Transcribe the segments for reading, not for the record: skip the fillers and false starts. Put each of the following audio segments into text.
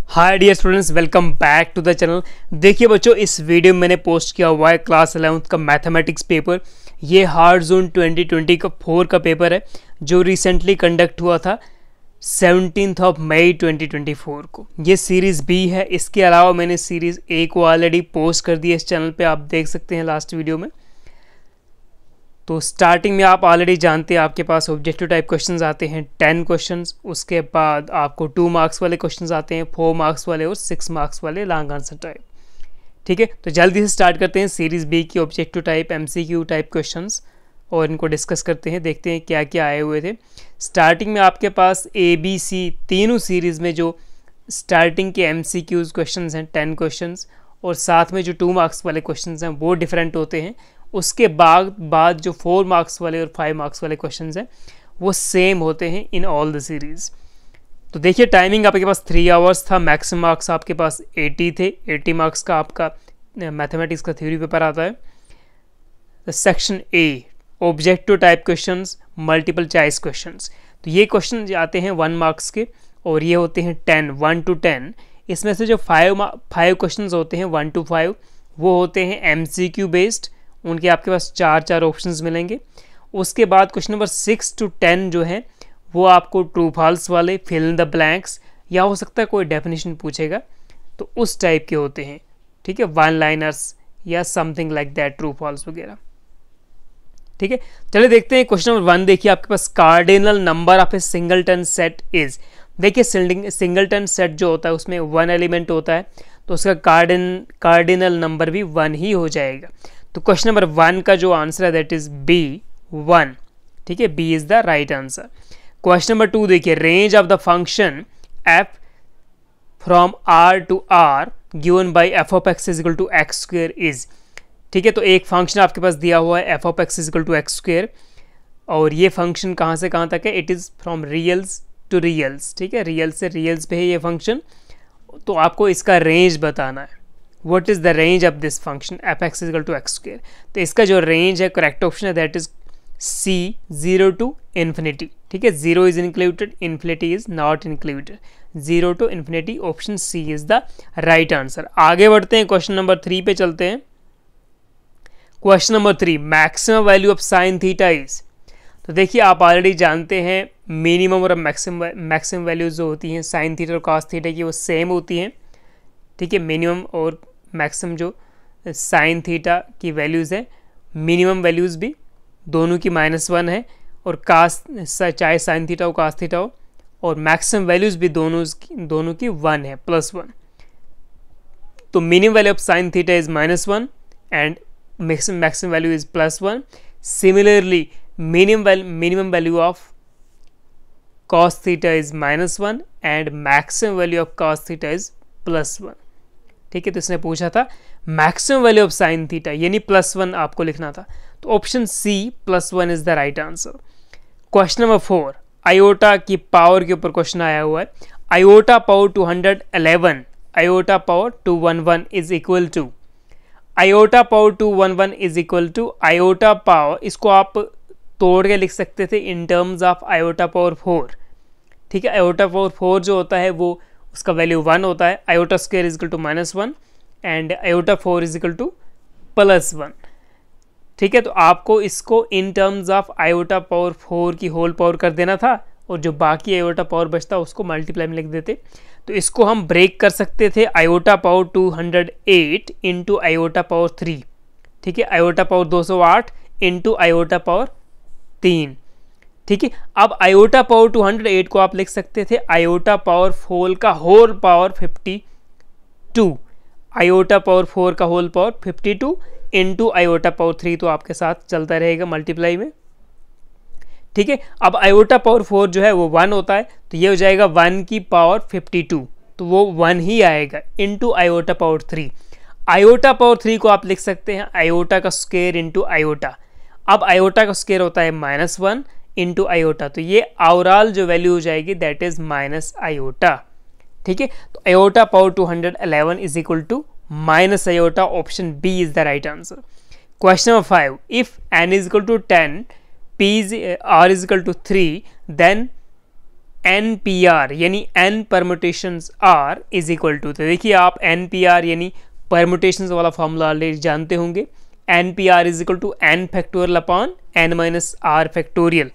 Hi dear students, welcome back to the channel. देखिए बच्चों, इस वीडियो में मैंने पोस्ट किया हुआ है क्लास 11th का मैथमेटिक्स पेपर। ये हार्ड जोन 2020 का 4 का पेपर है जो रिसेंटली कंडक्ट हुआ था 17 मई 2024 को। ये सीरीज़ बी है। इसके अलावा मैंने सीरीज़ ए को ऑलरेडी पोस्ट कर दिया इस चैनल पे, आप देख सकते हैं लास्ट वीडियो में। तो स्टार्टिंग में आप ऑलरेडी जानते हैं आपके पास ऑब्जेक्टिव टाइप क्वेश्चंस आते हैं 10 क्वेश्चंस। उसके बाद आपको 2 मार्क्स वाले क्वेश्चंस आते हैं, 4 मार्क्स वाले और 6 मार्क्स वाले लॉन्ग आंसर टाइप। ठीक है, तो जल्दी से स्टार्ट करते हैं सीरीज़ बी की objective type MCQ type questions और इनको डिस्कस करते हैं, देखते हैं क्या क्या आए हुए थे। स्टार्टिंग में आपके पास ABC तीनों सीरीज़ में जो स्टार्टिंग के MCQs क्वेश्चंस हैं 10 क्वेश्चंस, और साथ में जो 2 मार्क्स वाले क्वेश्चंस हैं वो डिफरेंट होते हैं। उसके बाद जो 4 मार्क्स वाले और 5 मार्क्स वाले क्वेश्चंस हैं वो सेम होते हैं इन ऑल द सीरीज़। तो देखिए, टाइमिंग आपके पास 3 आवर्स था। मैक्सिमम मार्क्स आपके पास 80 थे। 80 मार्क्स का आपका मैथमेटिक्स का थ्योरी पेपर आता है। Section A objective type questions, multiple choice questions. तो ये क्वेश्चन आते हैं 1 मार्क्स के और ये होते हैं 1 to 10। इसमें से जो 5 क्वेश्चन होते हैं 1 to 5 वो होते हैं MCQ बेस्ड। उनके आपके पास 4 ऑप्शंस मिलेंगे। उसके बाद क्वेश्चन नंबर 6 to 10 जो है वो आपको ट्रू फॉल्स वाले, फिल इन द ब्लैंक्स, या हो सकता है कोई डेफिनेशन पूछेगा तो उस टाइप के होते हैं। ठीक है, 1 लाइनर्स या something like that, true false वगैरह। ठीक है, चलिए देखते हैं क्वेश्चन नंबर 1। देखिए, आपके पास cardinal number of a singleton set is. देखिए, सिंगलटन सेट जो होता है उसमें 1 एलिमेंट होता है, तो उसका कार्डिनल नंबर भी 1 ही हो जाएगा। तो क्वेश्चन नंबर 1 का जो आंसर है दैट इज बी 1। ठीक है, B is the right answer. Question number 2 देखिए, range of the function f from r to r given by f of x is equal to x square is. ठीक है, तो एक function आपके पास दिया हुआ है f of x is equal to x square, और ये फंक्शन कहाँ से कहाँ तक है? It is from reals to reals. ठीक है, रियल से रियल्स पे है ये फंक्शन। तो आपको इसका रेंज बताना है। What is the range of this function f x is equal to x square. तो इसका जो रेंज है, करेक्ट ऑप्शन है that is C 0 to infinity। ठीक है, 0 is included, infinity is not included. 0 to infinity, option C is the right answer. आगे बढ़ते हैं, क्वेश्चन नंबर 3 पे चलते हैं। Question number 3, maximum value of sine theta is. तो देखिए, आप ऑलरेडी जानते हैं मिनिमम और मैक्सिमम वैल्यूज जो होती हैं साइन थीटा और कॉस थीटा की वो सेम होती हैं। ठीक है, मिनिमम और मैक्सिमम जो साइन थीटा की वैल्यूज़ है, मिनिमम वैल्यूज़ भी दोनों की -1 है, और कास चाहे साइन थीटा हो कास थीटा हो, और मैक्सिमम वैल्यूज़ भी दोनों की 1 है, +1। तो minimum value of sine theta is -1 and maximum value is +1। Similarly minimum value of cos theta is -1 and maximum value of cos theta is +1। ठीक है, तो इसने पूछा था maximum value of sine theta, यानी +1 आपको लिखना था। तो option C +1 is the right answer. Question number 4, iota की पावर के ऊपर क्वेश्चन आया हुआ है। Iota power 211 iota power 211 is equal to, iota power 211 is equal to iota power, इसको आप तोड़ के लिख सकते थे in terms of iota power 4। ठीक है, आयोटा पावर 4 जो होता है वो उसका वैल्यू 1 होता है। Iota square is equal to -1 and iota 4 is equal to +1। ठीक है, तो आपको इसको in terms of iota power 4 की होल पावर कर देना था, और जो बाकी आयोटा पावर बचता उसको मल्टीप्लाई में लिख देते। तो इसको हम ब्रेक कर सकते थे iota power 208 into iota power 3। ठीक है, iota power 208 into iota power 3। ठीक है, अब आयोटा पावर 208 को आप लिख सकते थे आयोटा पावर 4 का होल पावर 52। आयोटा पावर 4 का whole power 52 into iota power 3, तो आपके साथ चलता रहेगा मल्टीप्लाई में। ठीक है, अब आयोटा पावर 4 जो है वो 1 होता है, तो ये हो जाएगा 1 की पावर 52, तो वो 1 ही आएगा into iota power 3। Iota power 3 को आप लिख सकते हैं आयोटा का स्क्वायर इंटू आयोटा। अब आयोटा का स्क्वायर होता है -1 इंटू आयोटा, तो ये ओवरऑल जो वैल्यू हो जाएगी दैट इज माइनस आयोटा। ठीक है, तो iota power 211 is equal to minus iota, option B is the right answer. Question number 5, if n is equal to 10 p is r is equal to 3 then NPR यानी n permutations r is equal to, तो देखिए आप NPR यानी permutations वाला formula already जानते होंगे। NPR is equal to n factorial upon n minus r factorial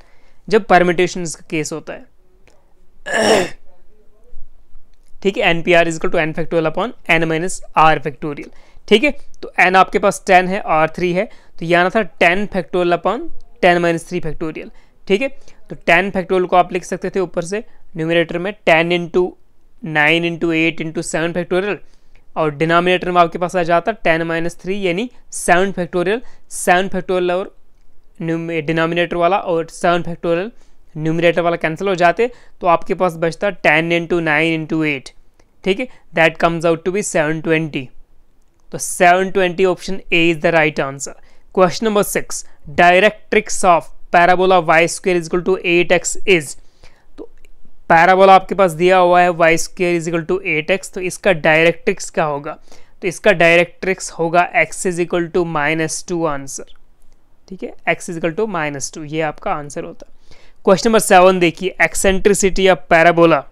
जब permutations का केस होता है। ठीक है, NPR is equal to n factorial upon n minus r factorial. ठीक है, तो n आपके पास 10 है, r 3 है, तो यहाँ था 10 फैक्टोरियल अपॉन 10 माइनस 3 फैक्टोरियल। ठीक है, तो 10 फैक्टोरियल को आप लिख सकते थे ऊपर से न्यूमरेटर में 10 इंटू 9 इंटू 8 इंटू 7 फैक्टोरियल, और डिनोमिनेटर में आपके पास आ जाता 10 माइनस 3 यानी 7 फैक्टोरियल। 7 फैक्टोरियल और डिनोमिनेटर वाला और 7 फैक्टोरियल न्यूमरेटर वाला कैंसिल हो जाते, तो आपके पास बचता 10 इंटू 9 इंटू 8। ठीक है, that comes out to be 720। तो 720 option A is the right answer. Question number 6, directrix of parabola y square is equal to 8x is, तो पैराबोला आपके पास दिया हुआ है y square is equal to 8x, तो इसका डायरेक्ट्रिक्स क्या होगा? तो इसका डायरेक्ट्रिक्स होगा x is equal to -2 answer. ठीक है, x इज इक्वल टू -2, ये आपका आंसर होता है। क्वेश्चन नंबर 7 देखिए, एक्सेंट्रिसिटी ऑफ पैराबोला।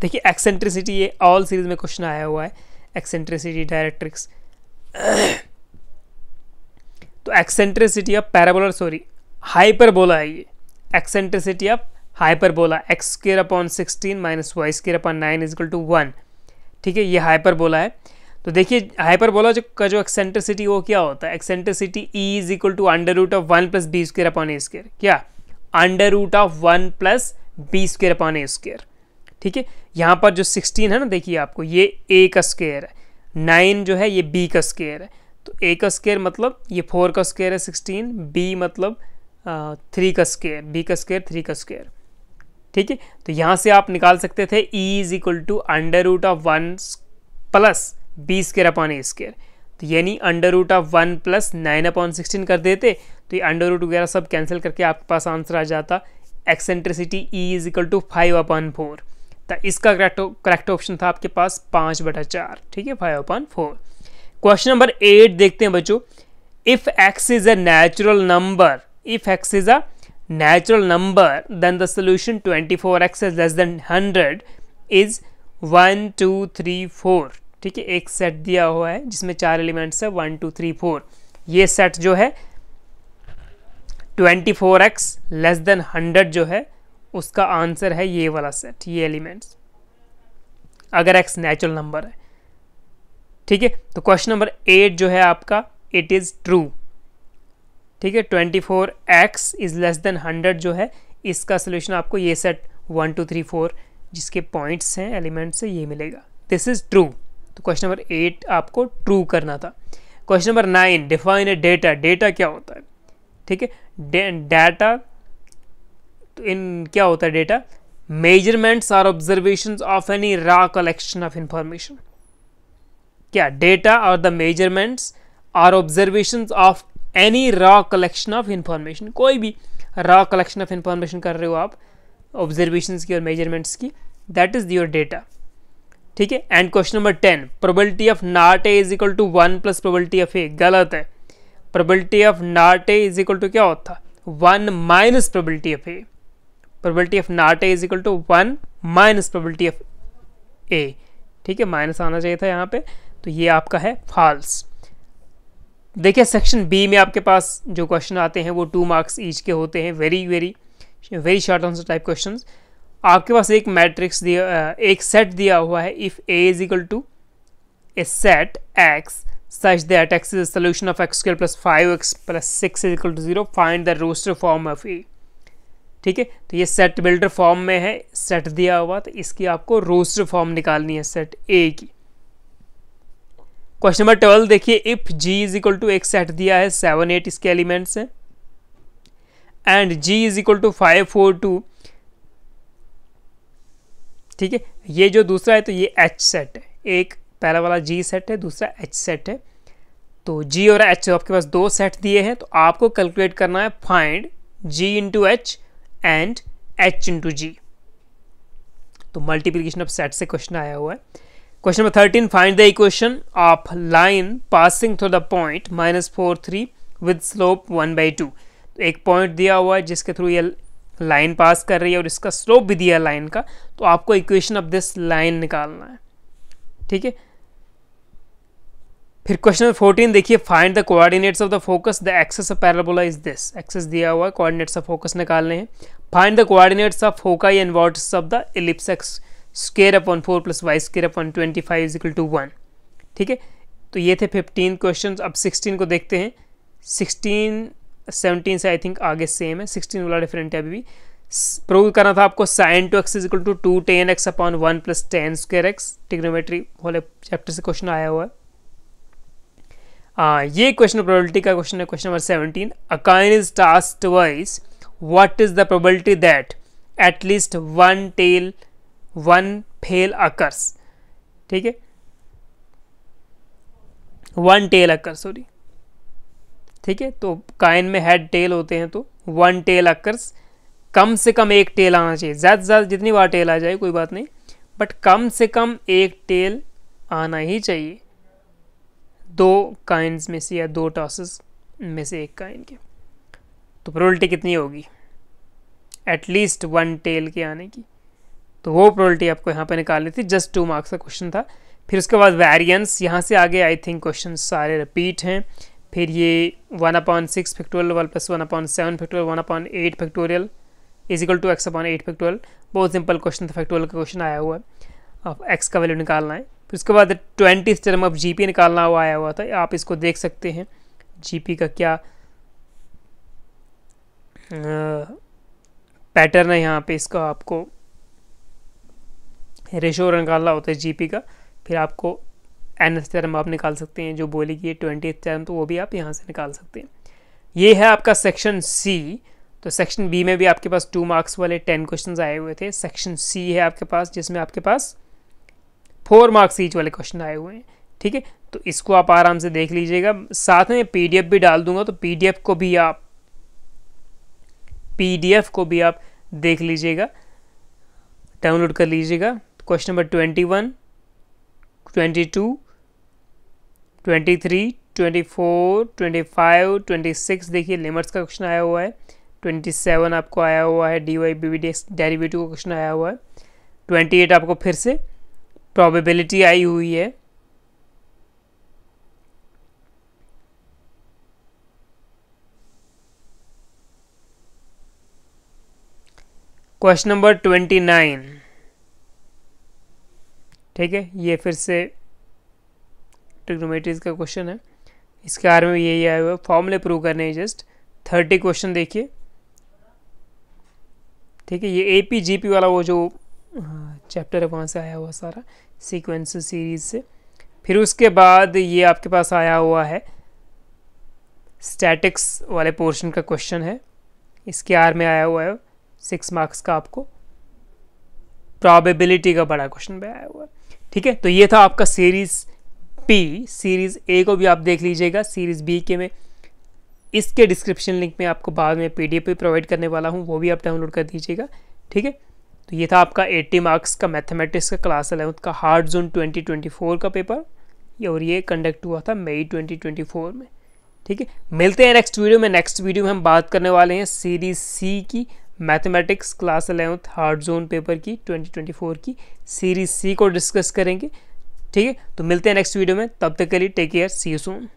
देखिए एक्सेंट्रिसिटी, ये ऑल सीरीज में क्वेश्चन आया हुआ है, एक्सेंट्रिसिटी डायरेक्ट्रिक्स। तो eccentricity of parabola, sorry hyperbola है ये। Eccentricity of hyperbola x square upon 16 minus y square upon 9 is equal to 1। ठीक है, ये हाइपरबोला है। तो देखिए हाइपरबोला जो एक्सेंट्रिसिटी वो क्या होता है? Eccentricity E is equal to under root of 1 plus B square upon A square. क्या? Under root of 1 plus B square upon A square. ठीक है, यहाँ पर जो 16 है ना, देखिए आपको ये a का स्क्वायर है, 9 जो है ये b का स्क्वायर है, तो a का स्क्वायर मतलब ये 4 का स्क्वायर है 16, b मतलब 3 का स्क्वायर, b का स्क्वायर 3 का स्क्वायर। ठीक है, तो यहाँ से आप निकाल सकते थे E is equal to under root of 1 plus B square upon A square, तो यानी under root of 1 plus 9 upon 16 कर देते, तो ये अंडर रूट वगैरह सब कैंसिल करके आपके पास आंसर आ जाता eccentricity E is equal to 5/4। तो इसका करेक्ट ऑप्शन था आपके पास 5/4। ठीक है, 5/4। क्वेश्चन नंबर 8 देखते हैं बच्चों। If x is a natural number, if x is a natural number then the solution 24x is less than 100 is 1 2 3 4। ठीक है, एक सेट दिया हुआ है जिसमें 4 एलिमेंट्स है 1 2 3 4। ये सेट जो है 24x लेस देन 100 जो है उसका आंसर है ये वाला सेट, ये एलिमेंट्स, अगर x नेचुरल नंबर है। ठीक है, तो क्वेश्चन नंबर 8 जो है आपका इट इज ट्रू। ठीक है, 24x इज लेस देन 100 जो है इसका सोल्यूशन आपको ये सेट 1 2 3 4 जिसके पॉइंट्स हैं एलिमेंट्स है ये मिलेगा, दिस इज ट्रू। तो क्वेश्चन नंबर 8 आपको ट्रू करना था। Question number 9, define a data. Data क्या होता है? ठीक है, डाटा इन क्या होता है डेटा? मेजरमेंट्स और observations of any raw collection of information. क्या? डेटा और द मेजरमेंट्स और observations of any raw collection of information. कोई भी रॉ कलेक्शन ऑफ इंफॉर्मेशन कर रहे हो आप ऑब्जर्वेशंस की और मेजरमेंट्स की, दैट इज योर डेटा। ठीक है, and question number 10, probability of not A is equal to 1 plus probability of A. गलत है, probability of not A is equal to क्या होता है? 1 minus probability of A. Probability of not A is equal to 1 minus probability of A. ठीक है, minus आना चाहिए था यहाँ पे, तो ये आपका है फॉल्स। देखिए सेक्शन बी में आपके पास जो क्वेश्चन आते हैं वो 2 मार्क्स ईच के होते हैं, very short answer type questions. आपके पास एक मैट्रिक्स दिया, एक सेट दिया हुआ है, if A is equal to a set x such that x is a solution of x square plus 5x plus 6 is equal to 0, find the roster form of A। ठीक है, तो ये set builder form में है, set दिया हुआ, तो इसकी आपको रोस्टर फॉर्म निकालनी है सेट ए की। क्वेश्चन नंबर 12 देखिए, if g is equal to एक सेट दिया है 7 8 इसके एलिमेंट्स हैं and g is equal to 5 4 2। ठीक है, ये जो दूसरा है तो ये h सेट है, एक पहला वाला g सेट है, दूसरा h सेट है। तो g और h आपके पास 2 सेट दिए हैं, तो आपको कैलकुलेट करना है find g into H and h into G. तो मल्टीप्लिकेशन ऑफ सेट से क्वेश्चन आया हुआ है। Question number 13, find the equation of line passing through the point -4 3 with slope 1/2। तो एक पॉइंट दिया हुआ है जिसके थ्रू ये लाइन पास कर रही है और इसका स्लोप भी दिया लाइन का, तो आपको इक्वेशन ऑफ दिस लाइन निकालना है, ठीक है। फिर क्वेश्चन नंबर 14 देखिए, find the coordinates of the focus, the axis of parabola is this. Axis दिया हुआ है, कोऑर्डिनेट्स ऑफ फोकस निकालने हैं। Find the coordinates of foci and vertices of the ellipse x square upon 4 plus y square upon 25 is equal to 1, ठीक है। तो ये थे 15 क्वेश्चन। अब 16 को देखते हैं। 16 17 से आई थिंक आगे सेम है, 16 वाला डिफरेंट है। अभी भी प्रूव करना था आपको sin 2x is equal to 2 tan x upon 1 plus tan square x, trigonometry वाले चैप्टर से क्वेश्चन आया हुआ है। ये क्वेश्चन प्रोबेबिलिटी का क्वेश्चन है, question number 17। A coin is tossed twice, what is the probability that at least one tail occurs, ठीक है, वन टेल अकर, सॉरी, ठीक है। तो काइन में हेड टेल होते हैं, तो वन टेल अकर्स, कम से कम एक टेल आना चाहिए। ज़्यादा से ज़्यादा जितनी बार टेल आ जाए कोई बात नहीं, बट कम से कम एक टेल आना ही चाहिए, दो काइन्स में से या दो टॉसेस में से एक काइन के। तो प्रोबेबिलिटी कितनी होगी एटलीस्ट वन टेल के आने की, तो वो प्रोबेबिलिटी आपको यहाँ पे निकालनी थी। जस्ट 2 मार्क्स का क्वेश्चन था। फिर उसके बाद वेरिएंस, यहाँ से आगे आई थिंक क्वेश्चन सारे रिपीट हैं। फिर ये 1/6 factorial 1 plus 1/7 factorial 1/8 factorial is equal to x/8 factorial. बहुत सिंपल क्वेश्चन था, फैक्टोरियल का क्वेश्चन आया हुआ है। अब x का वैल्यू निकालना है। फिर उसके बाद 20th टर्म ऑफ जीपी निकालना हुआ आया हुआ था, आप इसको देख सकते हैं जीपी का क्या पैटर्न है। यहाँ पे इसका आपको रेशो निकालना होता है जीपी का। फिर आपको nth टर्म आप निकाल सकते हैं, जो बोलेगी ये 20th टर्म, तो वो भी आप यहाँ से निकाल सकते हैं। ये है आपका सेक्शन सी। तो सेक्शन बी में भी आपके पास 2 मार्क्स वाले 10 क्वेश्चन आए हुए थे। सेक्शन सी है आपके पास, जिसमें आपके पास 4 मार्क्स ईच वाले क्वेश्चन आए हुए हैं, ठीक है। तो इसको आप आराम से देख लीजिएगा। साथ में पीडीएफ भी डाल दूंगा, तो पीडीएफ को भी आप देख लीजिएगा, डाउनलोड कर लीजिएगा। क्वेश्चन नंबर 21, 22, 23, 24, 25, 26 देखिए लिमिट्स का क्वेश्चन आया हुआ है। 27 आपको आया हुआ है dy dx डेरिवेटिव का क्वेश्चन आया हुआ है। 28 आपको फिर से प्रोबेबिलिटी आई हुई है। क्वेश्चन नंबर 29, ठीक है, ये फिर से ट्रिग्नोमेट्रीज का क्वेश्चन है। इसके बारे में यही आया हुआ है, फॉर्मूले प्रूव करने हैं जस्ट। 30 क्वेश्चन देखिए, ठीक है। ये एपी जीपी वाला वो जो चैप्टर है वहाँ से आया हुआ सारा सीक्वेंस सीरीज से। फिर उसके बाद ये आपके पास आया हुआ है स्टैटिक्स वाले पोर्शन का क्वेश्चन है। इसके आर में आया हुआ है 6 मार्क्स का, आपको प्रोबेबिलिटी का बड़ा क्वेश्चन भी आया हुआ है, ठीक है। तो ये था आपका सीरीज पी। सीरीज ए को भी आप देख लीजिएगा। सीरीज बी के में इसके डिस्क्रिप्शन लिंक में आपको बाद में पीडीएफ भी प्रोवाइड करने वाला हूँ, वो भी आप डाउनलोड कर दीजिएगा, ठीक है। तो ये था आपका 80 मार्क्स का मैथमेटिक्स का क्लास 11th का हार्ड जोन 2024 का पेपर, और ये कंडक्ट हुआ था मई 2024 में, ठीक है। मिलते हैं नेक्स्ट वीडियो में। नेक्स्ट वीडियो में हम बात करने वाले हैं सीरीज सी की, mathematics class 11th hard zone paper की 2024 की सीरीज सी को डिस्कस करेंगे, ठीक है। तो मिलते हैं नेक्स्ट वीडियो में, तब तक के लिए take care, see you soon.